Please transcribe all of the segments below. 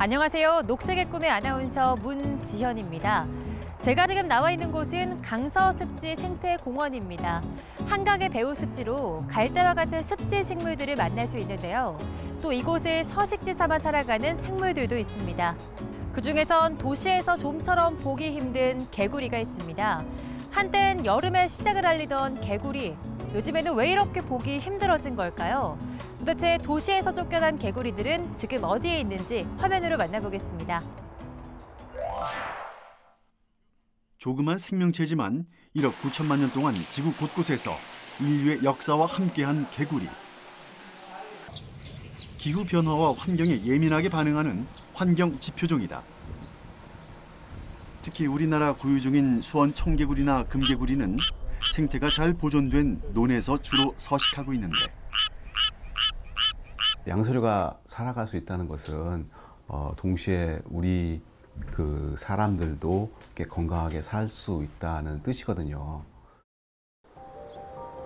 안녕하세요. 녹색의 꿈의 아나운서 문지현입니다. 제가 지금 나와 있는 곳은 강서습지 생태공원입니다. 한강의 배우습지로 갈대와 같은 습지 식물들을 만날 수 있는데요. 또 이곳에 서식지 삼아 살아가는 생물들도 있습니다. 그중에선 도시에서 좀처럼 보기 힘든 개구리가 있습니다. 한땐 여름의 시작을 알리던 개구리, 요즘에는 왜 이렇게 보기 힘들어진 걸까요? 도대체 도시에서 쫓겨난 개구리들은 지금 어디에 있는지 화면으로 만나보겠습니다. 조그만 생명체지만 1억 9천만 년 동안 지구 곳곳에서 인류의 역사와 함께한 개구리. 기후 변화와 환경에 예민하게 반응하는 환경 지표종이다. 특히 우리나라 고유종인 수원 청개구리나 금개구리는 생태가 잘 보존된 논에서 주로 서식하고 있는데, 양서류가 살아갈 수 있다는 것은 동시에 우리 사람들도 건강하게 살 수 있다는 뜻이거든요.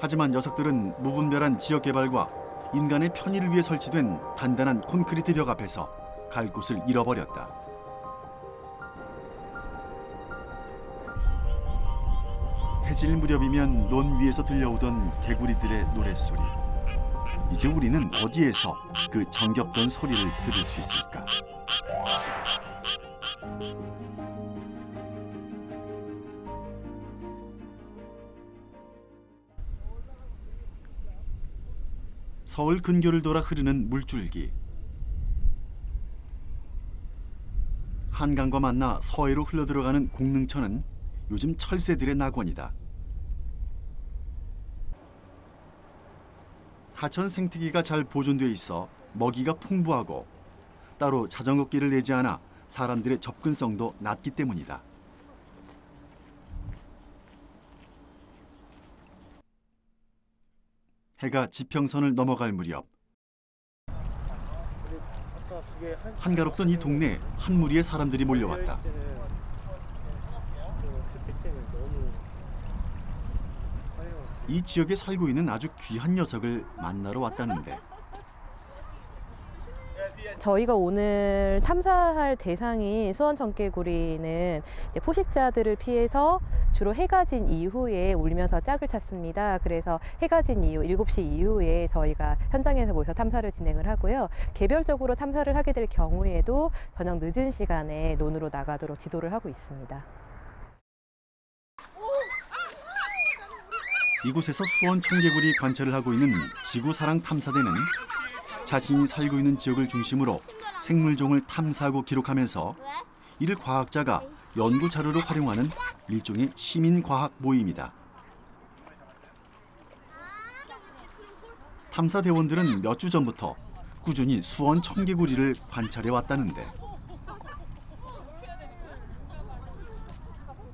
하지만 녀석들은 무분별한 지역 개발과 인간의 편의를 위해 설치된 단단한 콘크리트 벽 앞에서 갈 곳을 잃어버렸다. 해질 무렵이면 논 위에서 들려오던 개구리들의 노랫소리. 이제 우리는 어디에서 그 정겹던 소리를 들을 수 있을까? 서울 근교를 돌아 흐르는 물줄기. 한강과 만나 서해로 흘러들어가는 공릉천은 요즘 철새들의 낙원이다. 하천 생태계가 잘 보존돼 있어 먹이가 풍부하고 따로 자전거 길을 내지 않아 사람들의 접근성도 낮기 때문이다. 해가 지평선을 넘어갈 무렵 한가롭던 이 동네에 한 무리의 사람들이 몰려왔다. 이 지역에 살고 있는 아주 귀한 녀석을 만나러 왔다는데, 저희가 오늘 탐사할 대상인 수원 청개구리는 포식자들을 피해서 주로 해가 진 이후에 울면서 짝을 찾습니다. 그래서 해가 진 이후 7시 이후에 저희가 현장에서 모여서 탐사를 진행을 하고요. 개별적으로 탐사를 하게 될 경우에도 저녁 늦은 시간에 논으로 나가도록 지도를 하고 있습니다. 이곳에서 수원 청개구리 관찰을 하고 있는 지구사랑 탐사대는 자신이 살고 있는 지역을 중심으로 생물종을 탐사하고 기록하면서 이를 과학자가 연구 자료로 활용하는 일종의 시민과학 모임이다. 탐사대원들은 몇 주 전부터 꾸준히 수원 청개구리를 관찰해 왔다는데,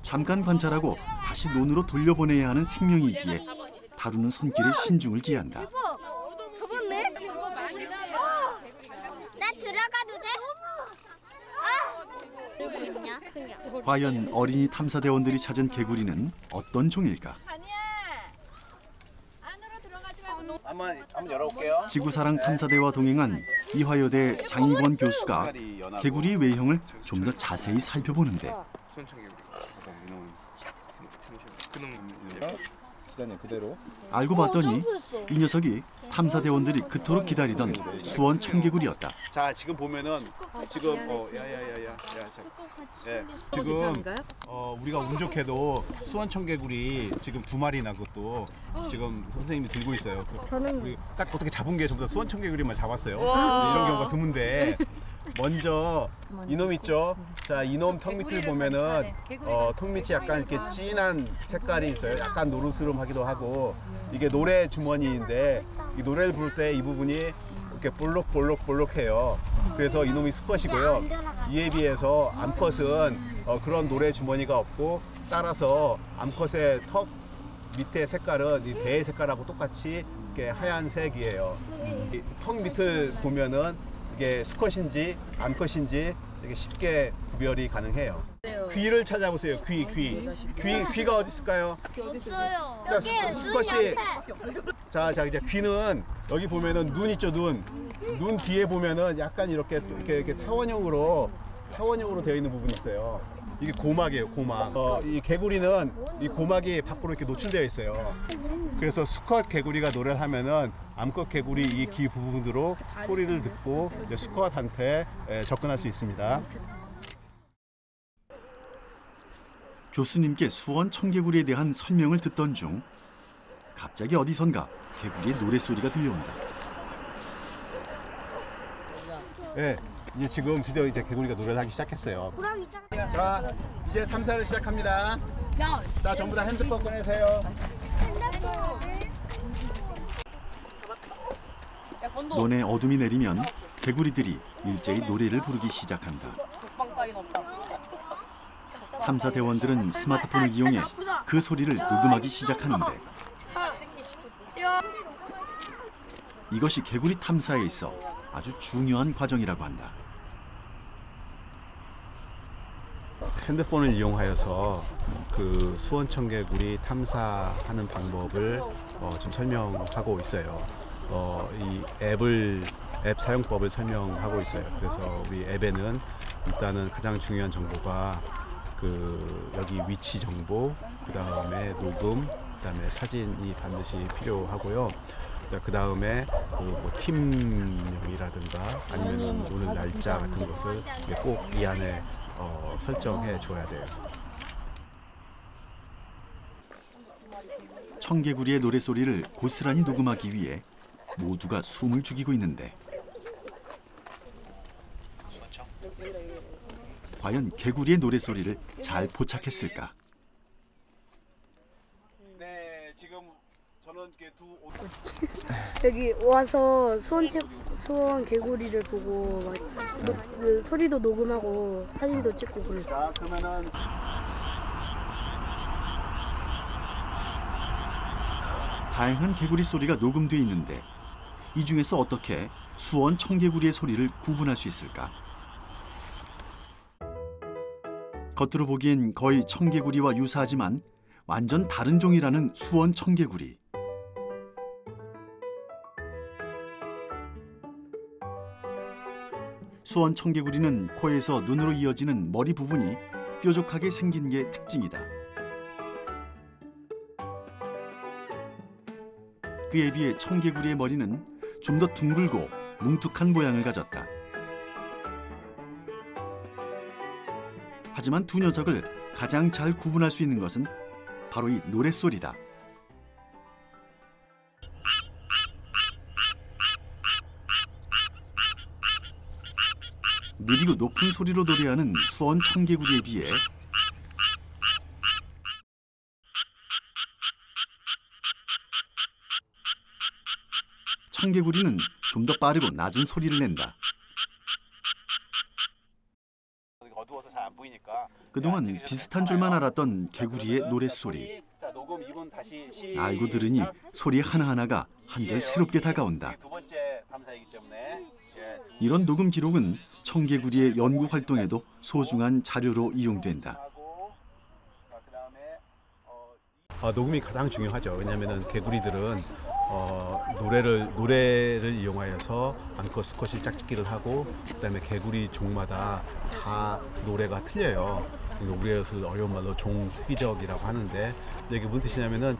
잠깐 관찰하고 다시 논으로 돌려보내야 하는 생명이기에 다루는 손길에 신중을 기한다. 접었네? 나 들어가도 돼? 과연 어린이 탐사대원들이 찾은 개구리는 어떤 종일까? 한번 열어볼게요. 지구사랑 탐사대와 동행한 이화여대 장희권 교수가 개구리의 외형을 좀 더 자세히 살펴보는데, 기자님 그대로. 알고 봤더니 이 녀석이 탐사대원들이 그토록 기다리던 수원 청개구리였다. 자, 지금 보면은 지금 지금 우리가 운 좋게도 수원 청개구리 지금 2마리나 그것도 지금 선생님이 들고 있어요. 저는 우리 딱 어떻게 잡은 게 전부 다 수원 청개구리만 잡았어요. 이런 경우가 드문데, 먼저 이놈 있죠? 자, 이놈 턱 밑을 보면은 턱 밑이 약간 이렇게 진한 색깔이 있어요. 약간 노르스름하기도 하고, 이게 노래 주머니인데 이 노래를 부를 때 이 부분이 이렇게 볼록해요. 그래서 이놈이 수컷이고요. 이에 비해서 암컷은 그런 노래 주머니가 없고, 따라서 암컷의 턱 밑에 색깔은 이 배의 색깔하고 똑같이 이렇게 하얀색이에요. 이 턱 밑을 보면은 이게 수컷인지 암컷인지 되게 쉽게 구별이 가능해요. 귀를 찾아보세요. 귀가 어디 있을까요? 없어요. 자, 수컷이 자 이제 귀는 여기 보면은 눈 있죠, 눈. 눈 뒤에 보면은 약간 이렇게 타원형으로 되어 있는 부분이 있어요. 이게 고막이에요, 고막. 이 개구리는 이 고막이 밖으로 이렇게 노출되어 있어요. 그래서 수컷 개구리가 노래를 하면은 암컷 개구리 이 귀 부분으로 소리를 듣고 이제 수컷한테 접근할 수 있습니다. 교수님께 수원 청개구리에 대한 설명을 듣던 중 갑자기 어디선가 개구리의 노랫소리가 들려온다. 네, 이제 지금 드디어 이제 개구리가 노래를 하기 시작했어요. 자, 이제 탐사를 시작합니다. 자, 전부 다 핸드폰 꺼내세요. 논에 어둠이 내리면 개구리들이 일제히 노래를 부르기 시작한다. 탐사 대원들은 스마트폰을 이용해 그 소리를 녹음하기 시작하는데 이것이 개구리 탐사에 있어 아주 중요한 과정이라고 한다. 핸드폰을 이용하여서 그 수원 청개구리 탐사하는 방법을 좀 설명하고 있어요. 이 앱 사용법을 설명하고 있어요. 그래서 우리 앱에는 일단은 가장 중요한 정보가 그 여기 위치 정보, 그 다음에 녹음, 그 다음에 사진이 반드시 필요하고요. 그 다음에 뭐 팀명이라든가 아니면 오늘 날짜 같은 것을 꼭 이 안에 설정해 줘야 돼요. 청개구리의 노랫소리를 고스란히 녹음하기 위해 모두가 숨을 죽이고 있는데 과연 개구리의 노랫소리를 잘 포착했을까? 네, 지금 저는 여기 와서 수원 개구리를 보고 막 그 소리도 녹음하고 사진도 찍고 그랬어. 자, 그러면은 다양한 개구리 소리가 녹음돼 있는데 이 중에서 어떻게 수원 청개구리의 소리를 구분할 수 있을까? 겉으로 보기엔 거의 청개구리와 유사하지만 완전 다른 종이라는 수원 청개구리. 수원 청개구리는 코에서 눈으로 이어지는 머리 부분이 뾰족하게 생긴 게 특징이다. 그에 비해 청개구리의 머리는 좀 더 둥글고 뭉툭한 모양을 가졌다. 하지만 두 녀석을 가장 잘 구분할 수 있는 것은 바로 이 노랫소리다. 느리고 높은 소리로 노래하는 수원 청개구리에 비해 청개구리는 좀 더 빠르고 낮은 소리를 낸다. 어두워서 잘 안 보이니까 그동안 비슷한 줄만 알았던 개구리의 노랫소리. 알고 들으니 소리 하나하나가 한결 새롭게 다가온다. 두 번째 탐사이기 때문에 이런 녹음 기록은 청개구리의 연구 활동에도 소중한 자료로 이용된다. 녹음이 가장 중요하죠. 왜냐하면 개구리들은 노래를 이용하여서 암컷 수컷이 짝짓기를 하고 그다음에 개구리 종마다 다 노래가 틀려요. 우리에서 어려운 말로 종특이적이라고 하는데 이게 무슨 뜻이냐면은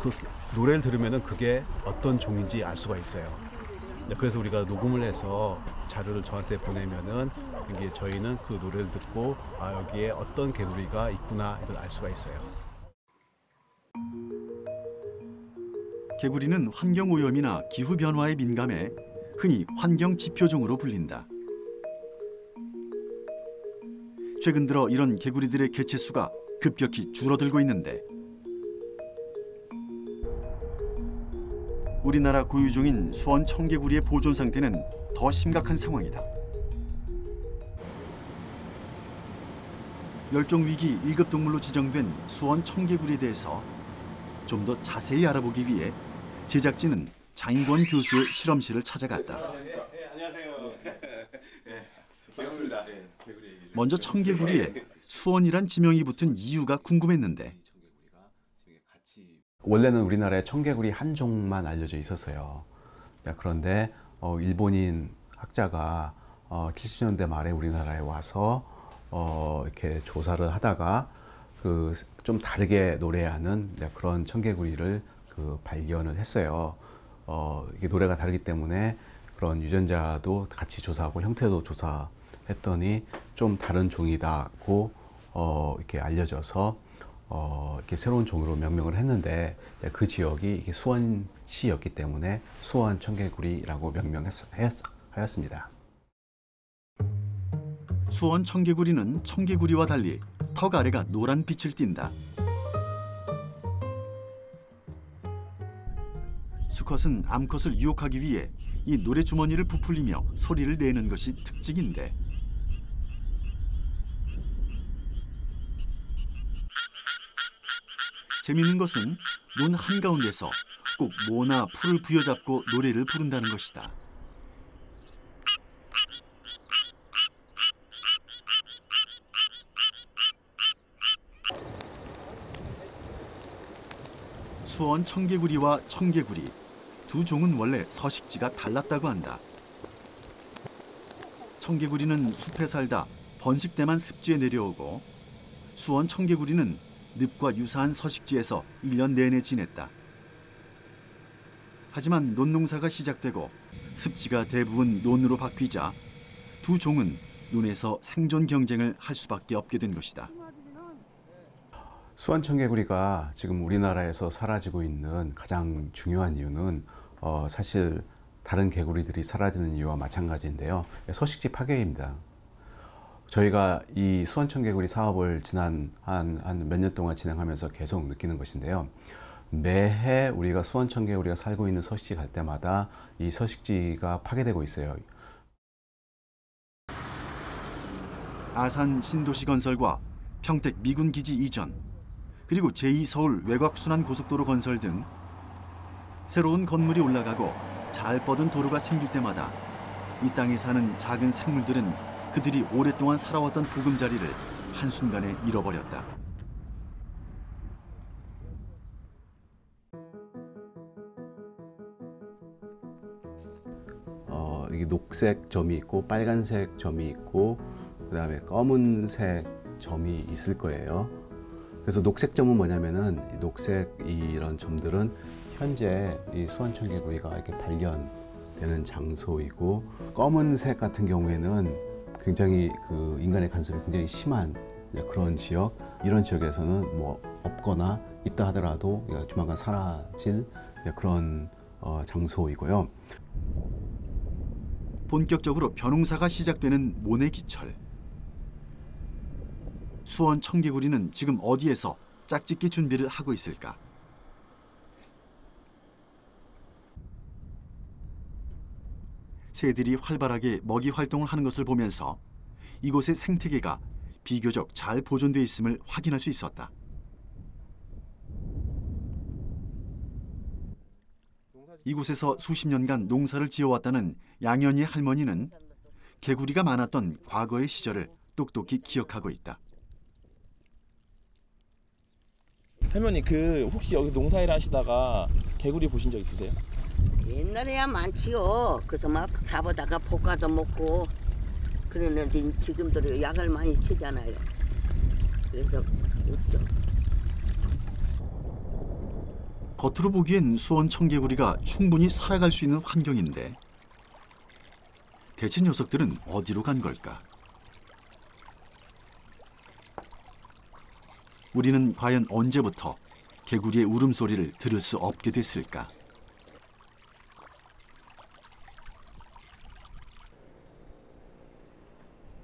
그 노래를 들으면은 그게 어떤 종인지 알 수가 있어요. 그래서 우리가 녹음을 해서 자료를 저한테 보내면은 이게 저희는 그 노래를 듣고 여기에 어떤 개구리가 있구나 이걸 알 수가 있어요. 개구리는 환경 오염이나 기후 변화에 민감해 흔히 환경 지표종으로 불린다. 최근 들어 이런 개구리들의 개체 수가 급격히 줄어들고 있는데 우리나라 고유종인 수원 청개구리의 보존 상태는 더 심각한 상황이다. 멸종위기 1급 동물로 지정된 수원 청개구리에 대해서 좀 더 자세히 알아보기 위해 제작진은 장인권 교수의 실험실을 찾아갔다. 안녕하세요. 반갑습니다. 먼저 청개구리에 수원이란 지명이 붙은 이유가 궁금했는데 원래는 우리나라에 청개구리 한 종만 알려져 있었어요. 그런데 일본인 학자가 70년대 말에 우리나라에 와서 이렇게 조사를 하다가 좀 다르게 노래하는 그런 청개구리를 발견을 했어요. 이게 노래가 다르기 때문에 그런 유전자도 같이 조사하고 형태도 조사했더니 좀 다른 종이다고 이렇게 알려져서 이렇게 새로운 종으로 명명을 했는데 그 지역이 이게 수원시였기 때문에 수원 청개구리라고 명명하였습니다. 수원 청개구리는 청개구리와 달리 턱 아래가 노란 빛을 띈다. 수컷은 암컷을 유혹하기 위해 이 노래 주머니를 부풀리며 소리를 내는 것이 특징인데 재미있는 것은 논 한가운데서 꼭 모나 풀을 부여잡고 노래를 부른다는 것이다. 수원 청개구리와 청개구리 두 종은 원래 서식지가 달랐다고 한다. 청개구리는 숲에 살다 번식 때만 습지에 내려오고 수원 청개구리는 늪과 유사한 서식지에서 1년 내내 지냈다. 하지만 논농사가 시작되고 습지가 대부분 논으로 바뀌자 두 종은 논에서 생존 경쟁을 할 수밖에 없게 된 것이다. 수원 청개구리가 지금 우리나라에서 사라지고 있는 가장 중요한 이유는 사실 다른 개구리들이 사라지는 이유와 마찬가지인데요. 서식지 파괴입니다. 저희가 이 수원 청개구리 사업을 지난 한 몇 년 동안 진행하면서 계속 느끼는 것인데요. 매해 우리가 수원 청개구리가 살고 있는 서식지 갈 때마다 이 서식지가 파괴되고 있어요. 아산 신도시 건설과 평택 미군 기지 이전, 그리고 제2서울 외곽순환고속도로 건설 등 새로운 건물이 올라가고 잘 뻗은 도로가 생길 때마다 이 땅에 사는 작은 생물들은 그들이 오랫동안 살아왔던 보금자리를 한순간에 잃어버렸다. 이게 녹색 점이 있고 빨간색 점이 있고 그다음에 검은색 점이 있을 거예요. 그래서 녹색 점은 뭐냐면은 녹색 이런 점들은 현재 이 수원 청개구리가 이렇게 발견되는 장소이고, 검은색 같은 경우에는 굉장히 그 인간의 간섭이 굉장히 심한 그런 지역, 이런 지역에서는 뭐 없거나 있다 하더라도 조만간 사라질 그런 장소이고요. 본격적으로 벼농사가 시작되는 모내기철. 수원 청개구리는 지금 어디에서 짝짓기 준비를 하고 있을까? 새들이 활발하게 먹이 활동을 하는 것을 보면서 이곳의 생태계가 비교적 잘 보존되어 있음을 확인할 수 있었다. 이곳에서 수십 년간 농사를 지어왔다는 양현희 할머니는 개구리가 많았던 과거의 시절을 똑똑히 기억하고 있다. 할머니, 혹시 여기 농사일 하시다가 개구리 보신 적 있으세요? 옛날에야 많지요. 그래서 막 잡아다가 볶아서 먹고 그러는데 지금도 약을 많이 치잖아요. 그래서 없죠. 겉으로 보기엔 수원 청개구리가 충분히 살아갈 수 있는 환경인데 대체 녀석들은 어디로 간 걸까? 우리는 과연 언제부터 개구리의 울음소리를 들을 수 없게 됐을까?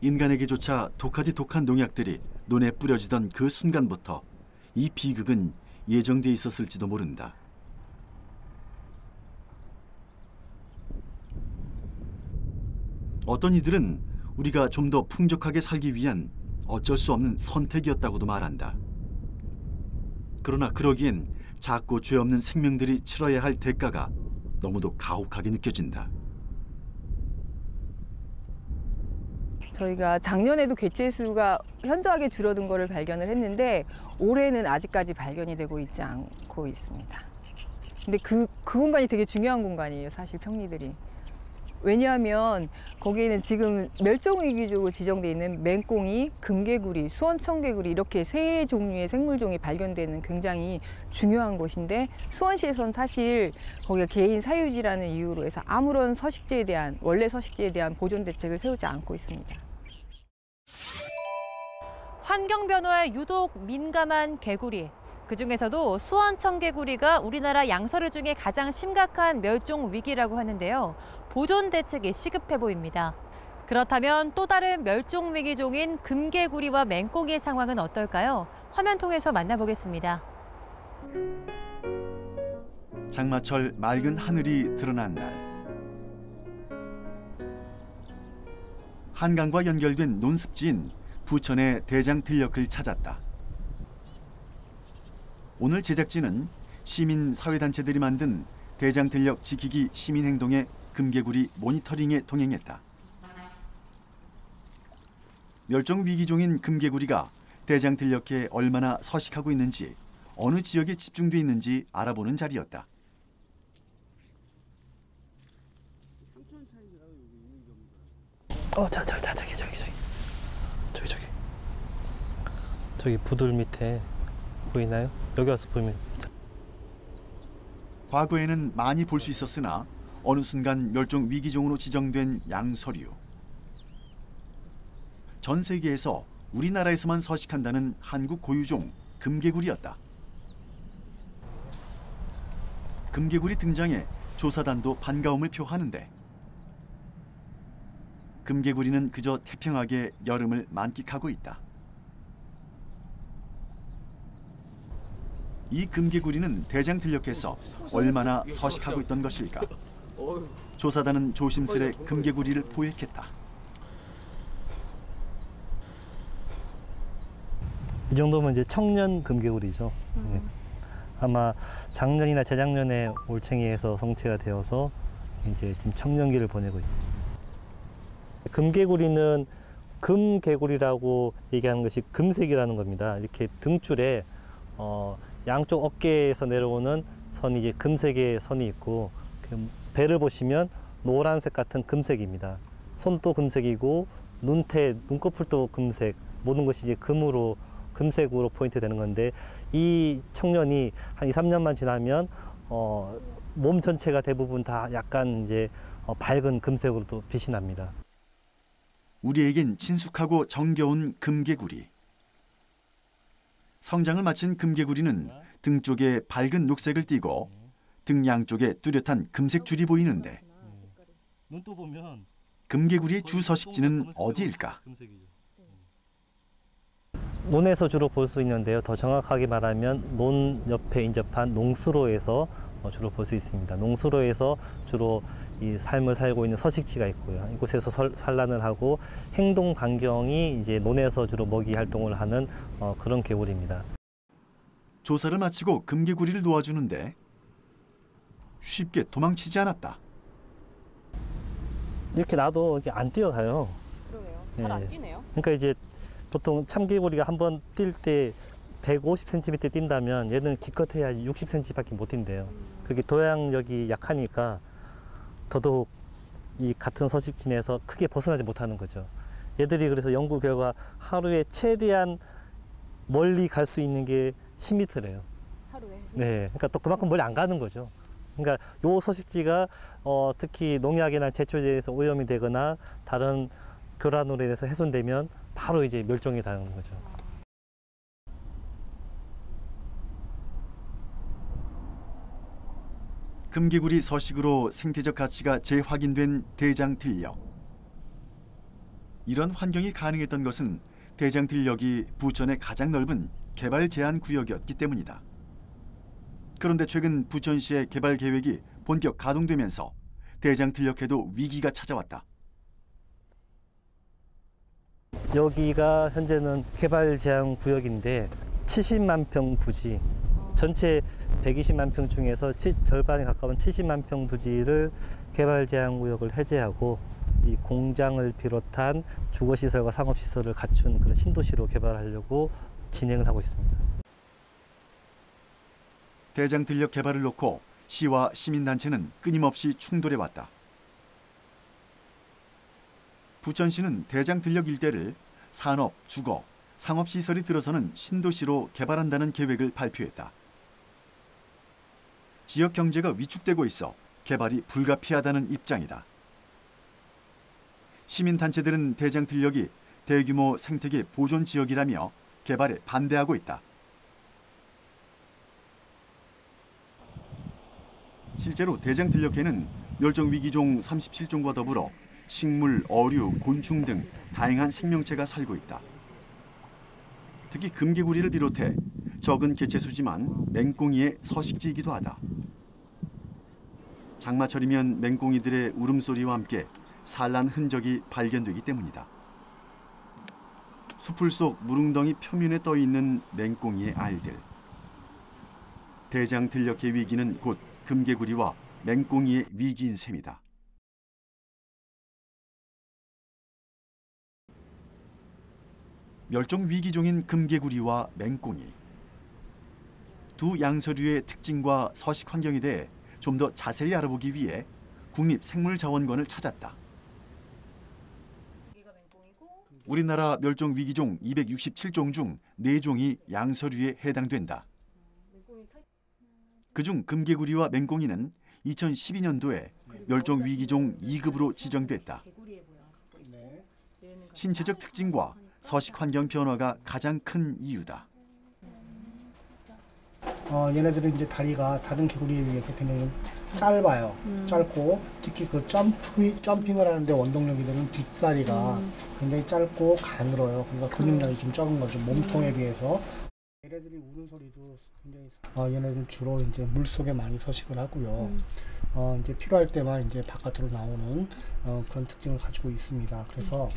인간에게조차 독하디 독한 농약들이 논에 뿌려지던 그 순간부터 이 비극은 예정돼 있었을지도 모른다. 어떤 이들은 우리가 좀 더 풍족하게 살기 위한 어쩔 수 없는 선택이었다고도 말한다. 그러나 그러기엔 작고 죄 없는 생명들이 치러야 할 대가가 너무도 가혹하게 느껴진다. 저희가 작년에도 개체 수가 현저하게 줄어든 것을 발견을 했는데 올해는 아직까지 발견이 되고 있지 않고 있습니다. 근데 그 공간이 되게 중요한 공간이에요, 사실 평리들이. 왜냐하면 거기에는 지금 멸종위기종으로 지정돼 있는 맹꽁이, 금개구리, 수원청개구리 이렇게 세 종류의 생물종이 발견되는 굉장히 중요한 곳인데 수원시에서는 사실 거기가 개인 사유지라는 이유로 해서 아무런 서식지에 대한 원래 서식지에 대한 보존 대책을 세우지 않고 있습니다. 환경 변화에 유독 민감한 개구리. 그중에서도 수원청개구리가 우리나라 양서류 중에 가장 심각한 멸종 위기라고 하는데요. 보존 대책이 시급해 보입니다. 그렇다면 또 다른 멸종 위기종인 금개구리와 맹꽁이의 상황은 어떨까요? 화면 통해서 만나보겠습니다. 장마철 맑은 하늘이 드러난 날. 한강과 연결된 논습지인 부천의 대장들녘을 찾았다. 오늘 제작진은 시민 사회단체들이 만든 대장들녘 지키기 시민행동의 금개구리 모니터링에 동행했다. 멸종위기종인 금개구리가 대장들녘에 얼마나 서식하고 있는지, 어느 지역에 집중돼 있는지 알아보는 자리였다. 저기 부들 밑에 보이나요? 여기 와서 보면. 과거에는 많이 볼 수 있었으나 어느 순간 멸종 위기종으로 지정된 양서류. 전 세계에서 우리나라에서만 서식한다는 한국 고유종 금개구리였다. 금개구리 등장에 조사단도 반가움을 표하는데 금개구리는 그저 태평하게 여름을 만끽하고 있다. 이 금개구리는 대장들녘에서 얼마나 서식하고 있던 것일까? 조사단은 조심스레 금개구리를 포획했다. 이 정도면 이제 청년 금개구리죠. 네. 아마 작년이나 재작년에 올챙이에서 성체가 되어서 이제 지금 청년기를 보내고 있습니다. 금개구리는 금개구리라고 얘기하는 것이 금색이라는 겁니다. 이렇게 등줄에 양쪽 어깨에서 내려오는 선이 이제 금색의 선이 있고 배를 보시면 노란색 같은 금색입니다. 손도 금색이고 눈꺼풀도 금색, 모든 것이 이제 금색으로 포인트 되는 건데 이 청년이 한 2, 3년만 지나면 몸 전체가 대부분 다 약간 이제 밝은 금색으로 또 빛이 납니다. 우리에겐 친숙하고 정겨운 금개구리. 성장을 마친 금개구리는 등 쪽에 밝은 녹색을 띠고 등 양쪽에 뚜렷한 금색 줄이 보이는데 눈도 보면 금개구리의 주 서식지는 어디일까? 논에서 주로 볼 수 있는데요. 더 정확하게 말하면 논 옆에 인접한 농수로에서 주로 볼 수 있습니다. 농수로에서 주로 이 삶을 살고 있는 서식지가 있고요. 이곳에서 산란을 하고 행동 반경이 이제 논에서 주로 먹이 활동을 하는 그런 개구리입니다. 조사를 마치고 금개구리를 놓아주는데 쉽게 도망치지 않았다. 이렇게 놔도 이렇게 안 뛰어가요. 그러네요. 잘 안 뛰네요. 그러니까 이제 보통 참개구리가 한번 뛸 때 150cm 뛴다면 얘는 기껏해야 60cm밖에 못 뛴대요. 그게 도약력이 약하니까 더더욱 이 같은 서식지 내에서 크게 벗어나지 못하는 거죠. 얘들이 그래서 연구 결과 하루에 최대한 멀리 갈 수 있는 게 10m래요. 하루에? 네, 그러니까 또 그만큼 멀리 안 가는 거죠. 그러니까 요 서식지가 특히 농약이나 제초제에서 오염이 되거나 다른 교란으로 인해서 훼손되면 바로 이제 멸종이 당하는 거죠. 금개구리 서식으로 생태적 가치가 재확인된 대장들녘. 이런 환경이 가능했던 것은 대장들녘이 부천의 가장 넓은 개발 제한 구역이었기 때문이다. 그런데 최근 부천시의 개발 계획이 본격 가동되면서 대장들녘에도 위기가 찾아왔다. 여기가 현재는 개발 제한 구역인데 70만 평 부지, 전체 120만 평 중에서 절반에 가까운 70만 평 부지를 개발 제한 구역을 해제하고 이 공장을 비롯한 주거시설과 상업시설을 갖춘 그런 신도시로 개발하려고 진행을 하고 있습니다. 대장들녘 개발을 놓고 시와 시민단체는 끊임없이 충돌해왔다. 부천시는 대장 들녘 일대를 산업, 주거, 상업시설이 들어서는 신도시로 개발한다는 계획을 발표했다. 지역 경제가 위축되고 있어 개발이 불가피하다는 입장이다. 시민단체들은 대장 들녘이 대규모 생태계 보존 지역이라며 개발에 반대하고 있다. 실제로 대장 들녘에는 멸종위기종 37종과 더불어 식물, 어류, 곤충 등 다양한 생명체가 살고 있다. 특히 금개구리를 비롯해 적은 개체수지만 맹꽁이의 서식지이기도 하다. 장마철이면 맹꽁이들의 울음소리와 함께 산란 흔적이 발견되기 때문이다. 수풀 속 무릉덩이 표면에 떠 있는 맹꽁이의 알들. 대장 들녘의 위기는 곧 금개구리와 맹꽁이의 위기인 셈이다. 멸종 위기종인 금개구리와 맹꽁이. 두 양서류의 특징과 서식 환경에 대해 좀 더 자세히 알아보기 위해 국립생물자원관을 찾았다. 우리나라 멸종 위기종 267종 중 4종이 양서류에 해당된다. 그중 금개구리와 맹꽁이는 2012년도에 멸종 위기종 2급으로 지정됐다. 신체적 특징과 서식 환경 변화가 가장 큰 이유다. 얘네들은 이제 다리가 다른 개구리에 비해서 굉장히 짧아요. 짧고 특히 그 점핑을 하는데 원동력이 되는 뒷다리가 굉장히 짧고 가늘어요. 그러니까 근육량이 좀 적은 거죠. 몸통에 비해서. 얘네들이 우는 소리도 굉장히 얘네들은 주로 이제 물 속에 많이 서식을 하고요. 이제 필요할 때만 이제 바깥으로 나오는 그런 특징을 가지고 있습니다. 그래서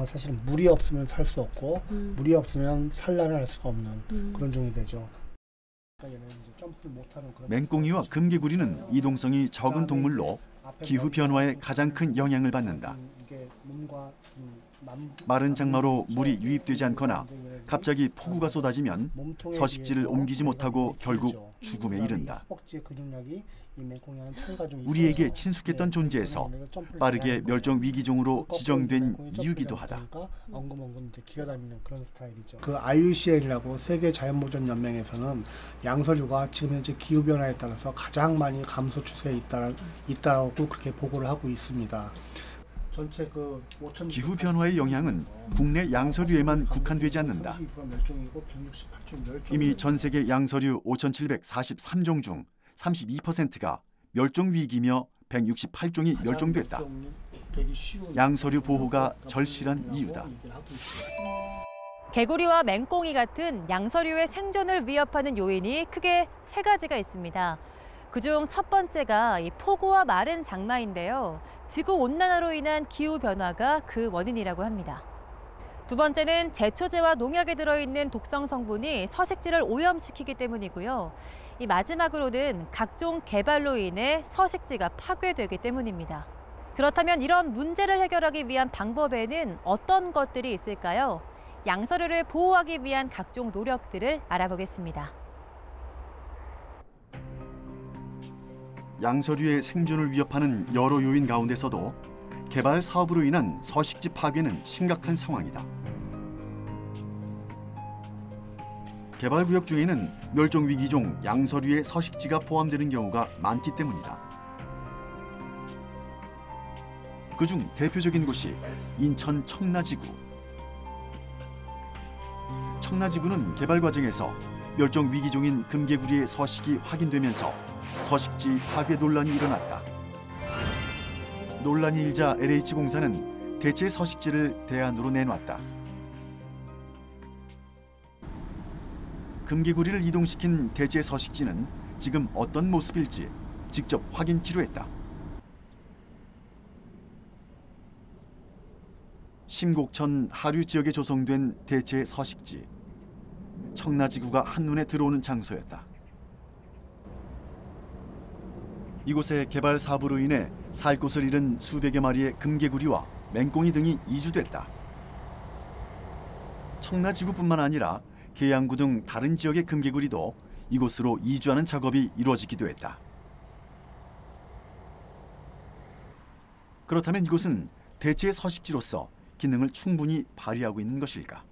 사실은 물이 없으면 살 수 없고 물이 없으면 산란을 할 수가 없는 그런 종이 되죠. 맹꽁이와 금개구리는 이동성이 적은 동물로 기후 변화에 가장 큰 영향을 받는다. 마른 장마로 물이 유입되지 않거나 갑자기 폭우가 쏟아지면 서식지를 옮기지 못하고 결국 죽음에 이른다. 우리에게 친숙했던 존재에서 빠르게 멸종 위기종으로 지정된 이유기도 하다. 그 IUCN이라고 세계 자연보전 연맹에서는 양서류가 지금 현재 기후 변화에 따라서 가장 많이 감소 추세에 있다라고 그렇게 보고를 하고 있습니다. 전체 기후 변화의 영향은 국내 양서류에만 국한되지 않는다. 이미 전 세계 양서류 5,743종 중 32%가 멸종 위기며 168종이 멸종됐다. 양서류 보호가 절실한 이유다. 개구리와 맹꽁이 같은 양서류의 생존을 위협하는 요인이 크게 3가지가 있습니다. 그중 첫 번째가 이 폭우와 마른 장마인데요. 지구온난화로 인한 기후변화가 그 원인이라고 합니다. 두 번째는 제초제와 농약에 들어있는 독성 성분이 서식지를 오염시키기 때문이고요. 이 마지막으로는 각종 개발로 인해 서식지가 파괴되기 때문입니다. 그렇다면 이런 문제를 해결하기 위한 방법에는 어떤 것들이 있을까요? 양서류를 보호하기 위한 각종 노력들을 알아보겠습니다. 양서류의 생존을 위협하는 여러 요인 가운데서도 개발 사업으로 인한 서식지 파괴는 심각한 상황이다. 개발구역 중에는 멸종위기종 양서류의 서식지가 포함되는 경우가 많기 때문이다. 그중 대표적인 곳이 인천 청라지구. 청라지구는 개발 과정에서 멸종위기종인 금개구리의 서식이 확인되면서 서식지 파괴 논란이 일어났다. 논란이 일자 LH공사는 대체 서식지를 대안으로 내놨다. 금개구리를 이동시킨 대체 서식지는 지금 어떤 모습일지 직접 확인키로 했다. 심곡천 하류 지역에 조성된 대체 서식지. 청라지구가 한눈에 들어오는 장소였다. 이곳에 개발 사업으로 인해 살 곳을 잃은 수백여 마리의 금개구리와 맹꽁이 등이 이주됐다. 청라지구뿐만 아니라 계양구 등 다른 지역의 금개구리도 이곳으로 이주하는 작업이 이루어지기도 했다. 그렇다면 이곳은 대체 서식지로서 기능을 충분히 발휘하고 있는 것일까?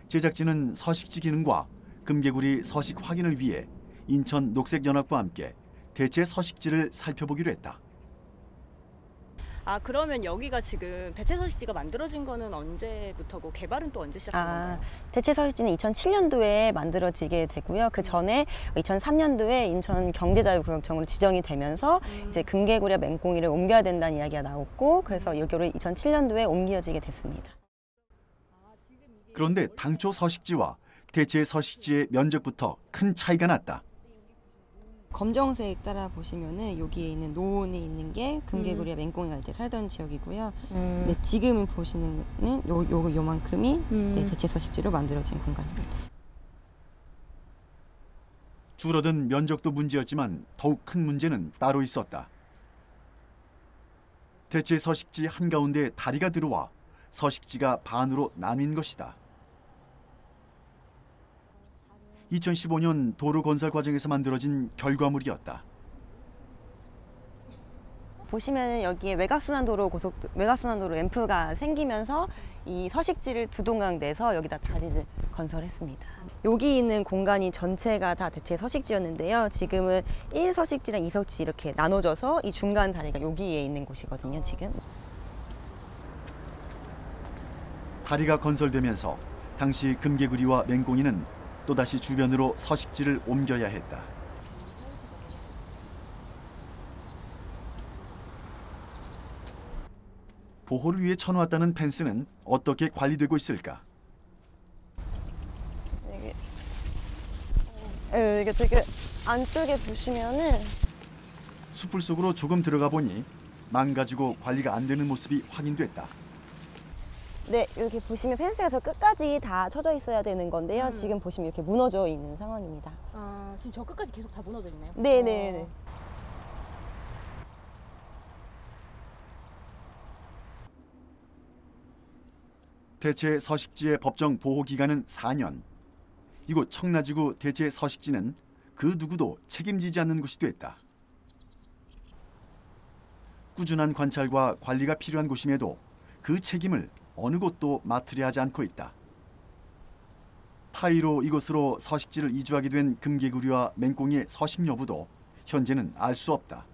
제작진은 서식지 기능과 금개구리 서식 확인을 위해 인천 녹색연합과 함께 대체 서식지를 살펴보기로 했다. 아, 그러면 여기가 지금 대체 서식지가 만들어진 거는 언제부터고 개발은 또 언제 시작한 건가요? 대체 서식지는 2007년도에 만들어지게 되고요. 그 전에 2003년도에 인천 경제자유구역청으로 지정이 되면서 이제 금개구리와 맹꽁이를 옮겨야 된다는 이야기가 나왔고, 그래서 여기로 2007년도에 옮겨지게 됐습니다. 그런데 당초 서식지와 대체 서식지의 면적부터 큰 차이가 났다. 검정색 따라 보시면은 여기에 있는 노온이 있는 게 금개구리와 맹꽁이가 이제 살던 지역이고요. 네, 지금은 보시는 요만큼이 네, 대체 서식지로 만들어진 공간입니다. 줄어든 면적도 문제였지만 더욱 큰 문제는 따로 있었다. 대체 서식지 한가운데 다리가 들어와 서식지가 반으로 나뉜 것이다. 2015년 도로 건설 과정에서 만들어진 결과물이었다. 보시면 여기에 외곽순환도로 램프가 생기면서 이 서식지를 두 동강 내서 여기다 다리를 건설했습니다. 여기 있는 공간이 전체가 다 대체 서식지였는데요. 지금은 1서식지랑 2서식지 이렇게 나눠져서 이 중간 다리가 여기에 있는 곳이거든요, 지금. 다리가 건설되면서 당시 금개구리와 맹꽁이는 또다시 주변으로 서식지를 옮겨야 했다. 보호를 위해 쳐놓았다는 펜스는 어떻게 관리되고 있을까? 이게 되게 안쪽에 보시면은 숲을 속으로 조금 들어가 보니 망가지고 관리가 안 되는 모습이 확인됐다. 네, 이렇게 보시면 펜스가 저 끝까지 다 쳐져 있어야 되는 건데요. 지금 보시면 이렇게 무너져 있는 상황입니다. 아, 지금 저 끝까지 계속 다 무너져 있나요? 네네네. 대체 서식지의 법정 보호 기간은 4년. 이곳 청라지구 대체 서식지는 그 누구도 책임지지 않는 곳이 됐다. 꾸준한 관찰과 관리가 필요한 곳임에도 그 책임을 어느 곳도 맡으려 하지 않고 있다. 타의로 이곳으로 서식지를 이주하게 된 금개구리와 맹꽁이의 서식 여부도 현재는 알 수 없다.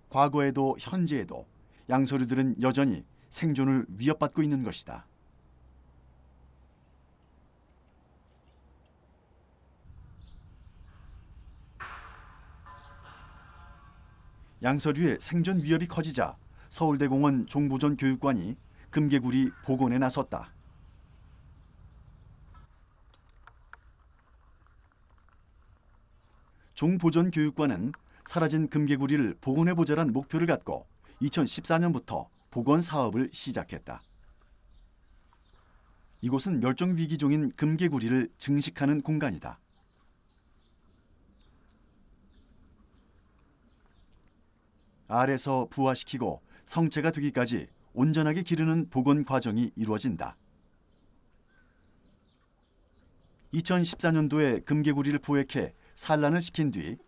과거에도 현재에도 양서류들은 여전히 생존을 위협받고 있는 것이다. 양서류의 생존 위협이 커지자 서울대공원 종보전 교육관이 금개구리 복원에 나섰다. 종보전 교육관은 사라진 금개구리를 복원해보자란 목표를 갖고 2014년부터 복원 사업을 시작했다. 이곳은 멸종위기종인 금개구리를 증식하는 공간이다. 알에서 부화시키고 성체가 되기까지 온전하게 기르는 복원 과정이 이루어진다. 2014년도에 금개구리를 포획해 산란을 시킨 뒤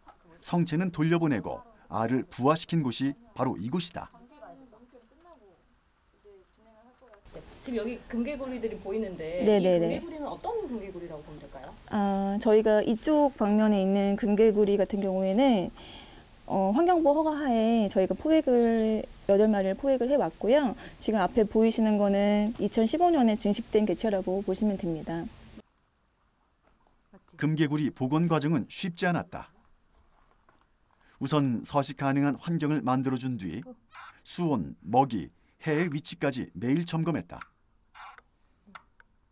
성체는 돌려보내고 알을 부화시킨 곳이 바로 이곳이다. 지금 여기 금개구리들이 보이는데 네네네. 이 금개구리는 어떤 금개구리라고 보면 될까요? 저희가 이쪽 방면에 있는 금개구리 같은 경우에는 환경보호 허가하에 저희가 포획을 8마리를 포획을 해왔고요. 지금 앞에 보이시는 거는 2015년에 증식된 개체라고 보시면 됩니다. 금개구리 복원 과정은 쉽지 않았다. 우선 서식 가능한 환경을 만들어준 뒤 수온, 먹이, 해의 위치까지 매일 점검했다.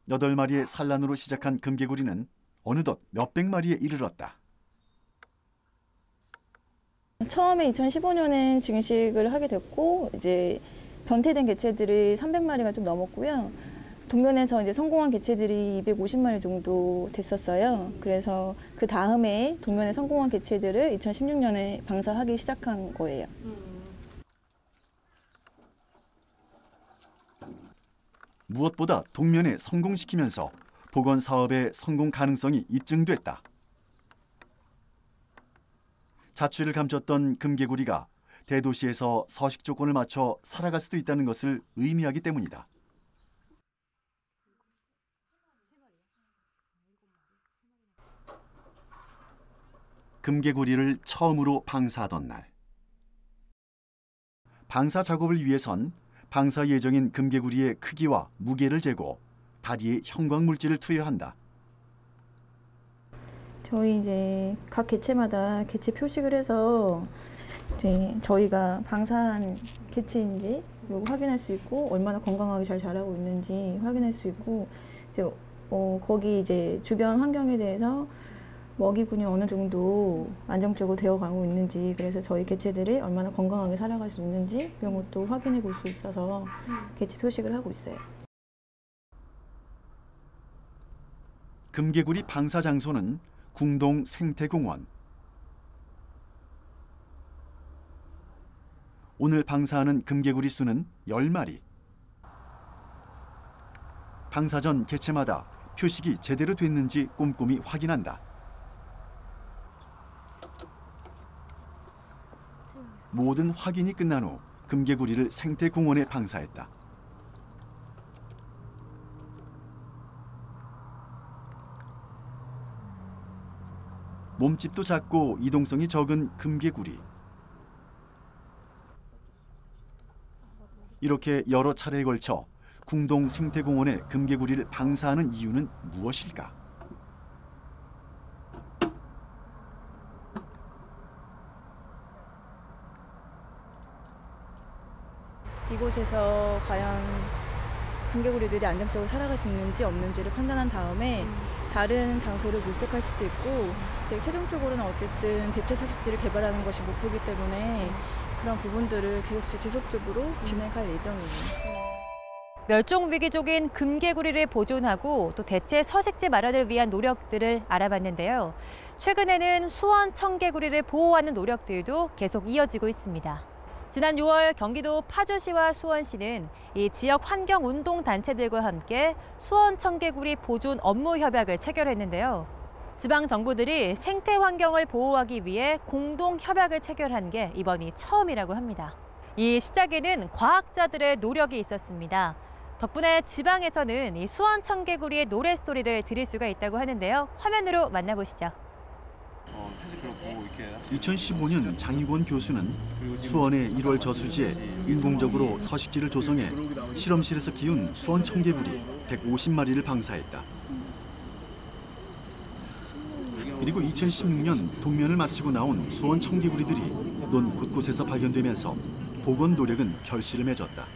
8마리의 산란으로 시작한 금개구리는 어느덧 몇백 마리에 이르렀다. 처음에 2015년에 증식을 하게 됐고 이제 변태된 개체들이 300마리가 좀 넘었고요. 동면에서 이제 성공한 개체들이 250마리 정도 됐었어요. 그래서 그 다음에 동면에 성공한 개체들을 2016년에 방사하기 시작한 거예요. 무엇보다 동면에 성공시키면서 복원 사업의 성공 가능성이 입증됐다. 자취를 감췄던 금개구리가 대도시에서 서식 조건을 맞춰 살아갈 수도 있다는 것을 의미하기 때문이다. 금개구리를 처음으로 방사하던 날. 방사 작업을 위해선 방사 예정인 금개구리의 크기와 무게를 재고 다리에 형광 물질을 투여한다. 저희 이제 각 개체마다 개체 표식을 해서 이제 저희가 방사한 개체인지 요거 확인할 수 있고 얼마나 건강하게 잘 자라고 있는지 확인할 수 있고 이제 거기 이제 주변 환경에 대해서 먹이군이 어느 정도 안정적으로 되어가고 있는지 그래서 저희 개체들이 얼마나 건강하게 살아갈 수 있는지 이런 것도 확인해 볼 수 있어서 개체 표식을 하고 있어요. 금개구리 방사 장소는 궁동 생태공원. 오늘 방사하는 금개구리 수는 10마리. 방사 전 개체마다 표식이 제대로 됐는지 꼼꼼히 확인한다. 모든 확인이 끝난 후 금개구리를 생태공원에 방사했다. 몸집도 작고 이동성이 적은 금개구리. 이렇게 여러 차례에 걸쳐 궁동 생태공원에 금개구리를 방사하는 이유는 무엇일까? 이곳에서 과연 금개구리들이 안정적으로 살아갈 수 있는지 없는지를 판단한 다음에 다른 장소를 물색할 수도 있고 최종적으로는 어쨌든 대체 서식지를 개발하는 것이 목표이기 때문에 그런 부분들을 지속적으로 진행할 예정이에요. 멸종 위기종인 금개구리를 보존하고 또 대체 서식지 마련을 위한 노력들을 알아봤는데요. 최근에는 수원 청개구리를 보호하는 노력들도 계속 이어지고 있습니다. 지난 6월 경기도 파주시와 수원시는 이 지역 환경운동단체들과 함께 수원 청개구리 보존 업무 협약을 체결했는데요. 지방 정부들이 생태 환경을 보호하기 위해 공동 협약을 체결한 게 이번이 처음이라고 합니다. 이 시작에는 과학자들의 노력이 있었습니다. 덕분에 지방에서는 이 수원 청개구리의 노랫소리를 들을 수가 있다고 하는데요. 화면으로 만나보시죠. 2015년 장익원 교수는 수원의 1월 저수지에 인공적으로 서식지를 조성해 실험실에서 키운 수원 청개구리 150마리를 방사했다. 그리고 2016년 동면을 마치고 나온 수원 청개구리들이 논 곳곳에서 발견되면서 복원 노력은 결실을 맺었다.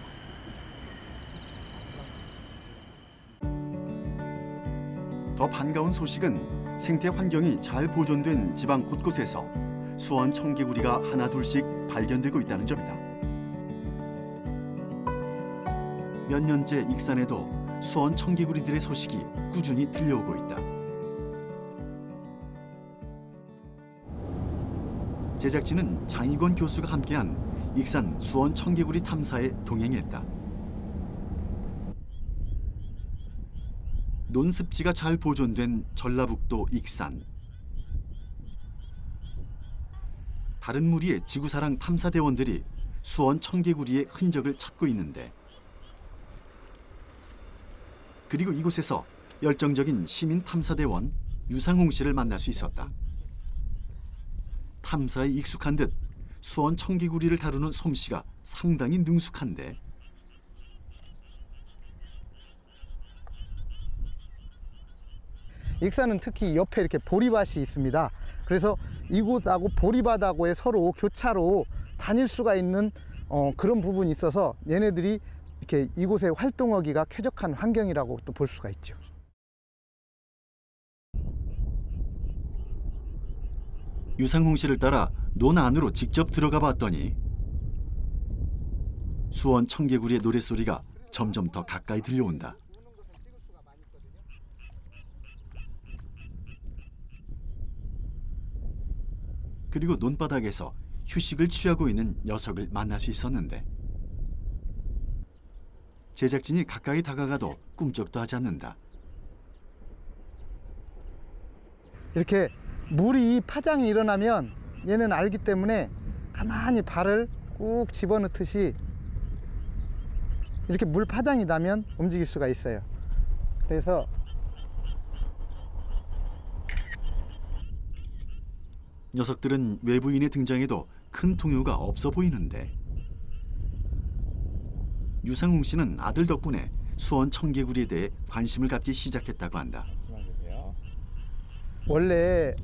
더 반가운 소식은 생태 환경이 잘 보존된 지방 곳곳에서 수원 청개구리가 하나 둘씩 발견되고 있다는 점이다. 몇 년째 익산에도 수원 청개구리들의 소식이 꾸준히 들려오고 있다. 제작진은 장익원 교수가 함께한 익산 수원 청개구리 탐사에 동행했다. 논습지가 잘 보존된 전라북도 익산. 다른 무리의 지구사랑 탐사대원들이 수원 청개구리의 흔적을 찾고 있는데, 그리고 이곳에서 열정적인 시민 탐사대원 유상홍 씨를 만날 수 있었다. 탐사에 익숙한 듯 수원 청개구리를 다루는 솜씨가 상당히 능숙한데, 익산은 특히 옆에 이렇게 보리밭이 있습니다. 그래서 이곳하고 보리밭하고의 서로 교차로 다닐 수가 있는 그런 부분이 있어서 얘네들이 이렇게 이곳에 활동하기가 쾌적한 환경이라고 또 볼 수가 있죠. 유상홍 씨를 따라 논 안으로 직접 들어가 봤더니 수원 청개구리의 노랫소리가 점점 더 가까이 들려온다. 그리고 논바닥에서 휴식을 취하고 있는 녀석을 만날 수 있었는데, 제작진이 가까이 다가가도 꿈쩍도 하지 않는다. 이렇게 물이 파장이 일어나면 얘는 알기 때문에 가만히 발을 꾹 집어넣듯이 이렇게 물 파장이 나면 움직일 수가 있어요. 그래서 녀석들은 외부인의 등장에도 큰 동요가 없어 보이는데 유상웅 씨는 아들 덕분에 수원 청개구리에 대해 관심을 갖기 시작했다고 한다. 원래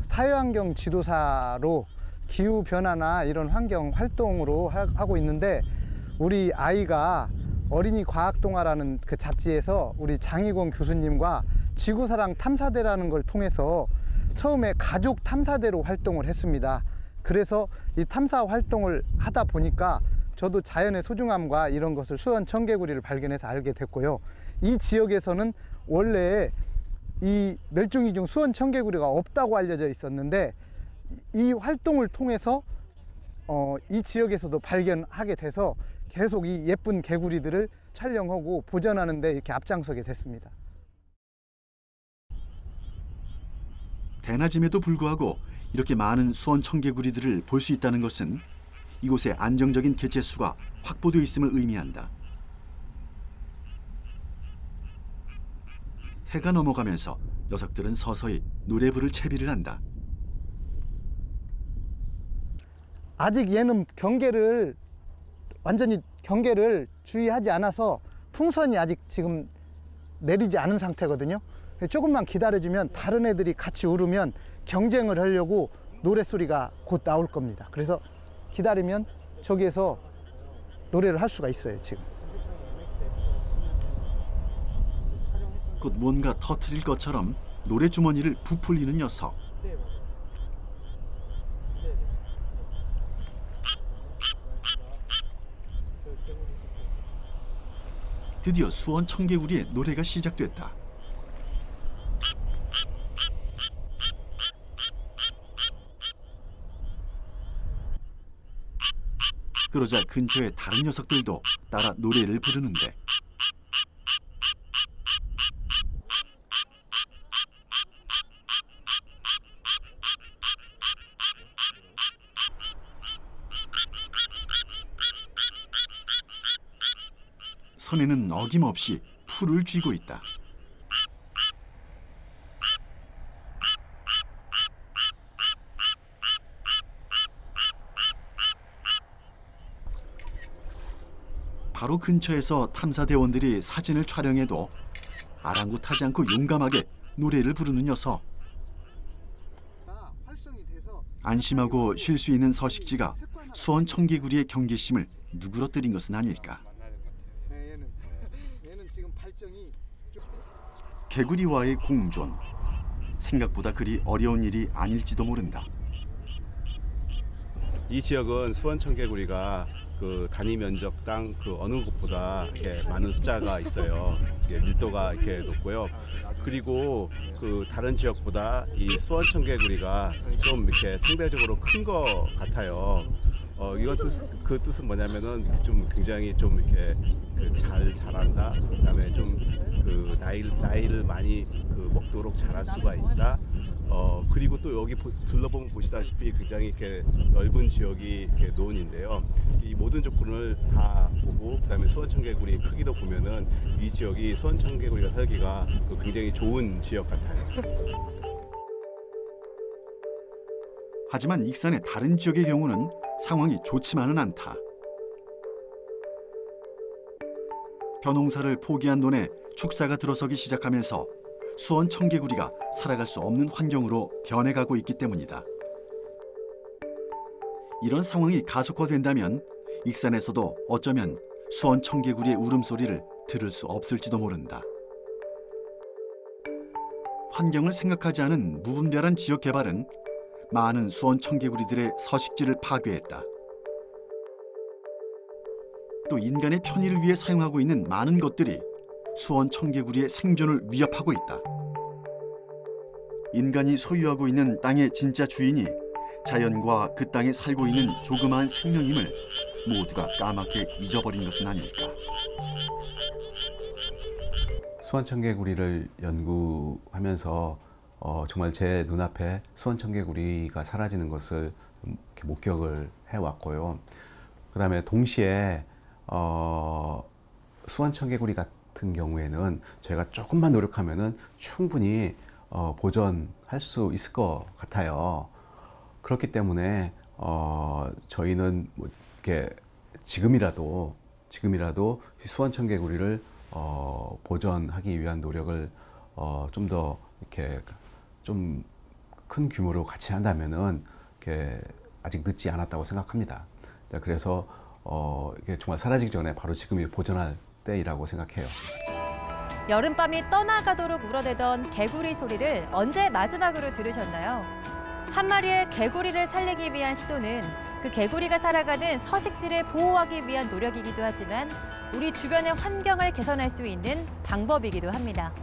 사회환경 지도사로 기후변화나 이런 환경 활동으로 하고 있는데 우리 아이가 어린이 과학동화라는 그 잡지에서 우리 장희곤 교수님과 지구사랑 탐사대라는 걸 통해서 처음에 가족 탐사대로 활동을 했습니다. 그래서 이 탐사 활동을 하다 보니까 저도 자연의 소중함과 이런 것을 수원 청개구리를 발견해서 알게 됐고요. 이 지역에서는 원래 이 멸종위 중 수원 청개구리가 없다고 알려져 있었는데 이 활동을 통해서 이 지역에서도 발견하게 돼서 계속 이 예쁜 개구리들을 촬영하고 보존하는 데 이렇게 앞장서게 됐습니다. 대낮임에도 불구하고 이렇게 많은 수원 청개구리들을 볼 수 있다는 것은 이곳에 안정적인 개체수가 확보되어 있음을 의미한다. 해가 넘어가면서 녀석들은 서서히 노래 부를 채비를 한다. 아직 얘는 완전히 경계를 주의하지 않아서 풍선이 아직 지금 내리지 않은 상태거든요. 조금만 기다려주면 다른 애들이 같이 울으면 경쟁을 하려고 노랫소리가 곧 나올 겁니다. 그래서 기다리면 저기에서 노래를 할 수가 있어요, 지금. 곧 뭔가 터트릴 것처럼 노래 주머니를 부풀리는 녀석. 드디어 수원 청개구리의 노래가 시작됐다. 그러자 근처의 다른 녀석들도 따라 노래를 부르는데 손에는 어김없이 풀을 쥐고 있다. 바로 근처에서 탐사대원들이 사진을 촬영해도 아랑곳하지 않고 용감하게 노래를 부르는 녀석. 안심하고 쉴 수 있는 서식지가 수원 청개구리의 경계심을 누그러뜨린 것은 아닐까. 개구리와의 공존. 생각보다 그리 어려운 일이 아닐지도 모른다. 이 지역은 수원 청개구리가 그 단위 면적당 그 어느 곳보다 이렇게 많은 숫자가 있어요. 밀도가 이렇게 높고요. 그리고 그 다른 지역보다 이 수원 청개구리가 좀 이렇게 상대적으로 큰 것 같아요. 이건 그 뜻은 뭐냐면은 좀 굉장히 좀 이렇게 잘 자란다. 그다음에 좀 그 나이를 많이 그 먹도록 자랄 수가 있다. 그리고 또 여기 둘러보면 보시다시피 굉장히 이렇게 넓은 지역이 이렇게 노은인데요. 이 모든 조건을 다 보고 그다음에 수원 청개구리 크기도 보면은 이 지역이 수원 청개구리가 살기가 굉장히 좋은 지역 같아요. 하지만 익산의 다른 지역의 경우는 상황이 좋지만은 않다. 벼농사를 포기한 논에 축사가 들어서기 시작하면서 수원 청개구리가 살아갈 수 없는 환경으로 변해가고 있기 때문이다. 이런 상황이 가속화된다면 익산에서도 어쩌면 수원 청개구리의 울음소리를 들을 수 없을지도 모른다. 환경을 생각하지 않은 무분별한 지역 개발은 많은 수원 청개구리들의 서식지를 파괴했다. 또 인간의 편의를 위해 사용하고 있는 많은 것들이 수원 청개구리의 생존을 위협하고 있다. 인간이 소유하고 있는 땅의 진짜 주인이 자연과 그 땅에 살고 있는 조그마한 생명임을 모두가 까맣게 잊어버린 것은 아닐까. 수원 청개구리를 연구하면서 정말 제 눈앞에 수원청개구리가 사라지는 것을 이렇게 목격을 해왔고요. 그 다음에 동시에 수원청개구리 같은 경우에는 저희가 조금만 노력하면은 충분히 보존할 수 있을 것 같아요. 그렇기 때문에 저희는 뭐 이렇게 지금이라도 수원청개구리를 보존하기 위한 노력을 좀 더 이렇게 좀 큰 규모로 같이 한다면은 이렇게 아직 늦지 않았다고 생각합니다. 그래서 이게 정말 사라지기 전에 바로 지금이 보존할 때이라고 생각해요. 여름밤이 떠나가도록 울어대던 개구리 소리를 언제 마지막으로 들으셨나요? 한 마리의 개구리를 살리기 위한 시도는 그 개구리가 살아가는 서식지를 보호하기 위한 노력이기도 하지만 우리 주변의 환경을 개선할 수 있는 방법이기도 합니다.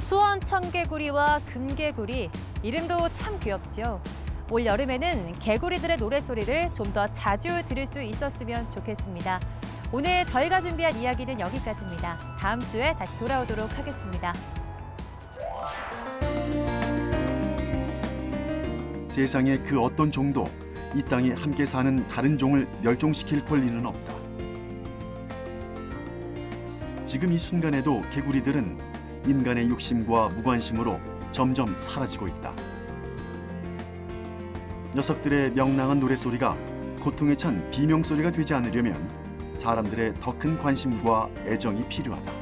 수원 청개구리와 금개구리, 이름도 참 귀엽죠. 올 여름에는 개구리들의 노랫소리를 좀 더 자주 들을 수 있었으면 좋겠습니다. 오늘 저희가 준비한 이야기는 여기까지입니다. 다음 주에 다시 돌아오도록 하겠습니다. 세상의 그 어떤 종도 이 땅에 함께 사는 다른 종을 멸종시킬 권리는 없다. 지금 이 순간에도 개구리들은 인간의 욕심과 무관심으로 점점 사라지고 있다. 녀석들의 명랑한 노랫소리가 고통에 찬 비명소리가 되지 않으려면 사람들의 더 큰 관심과 애정이 필요하다.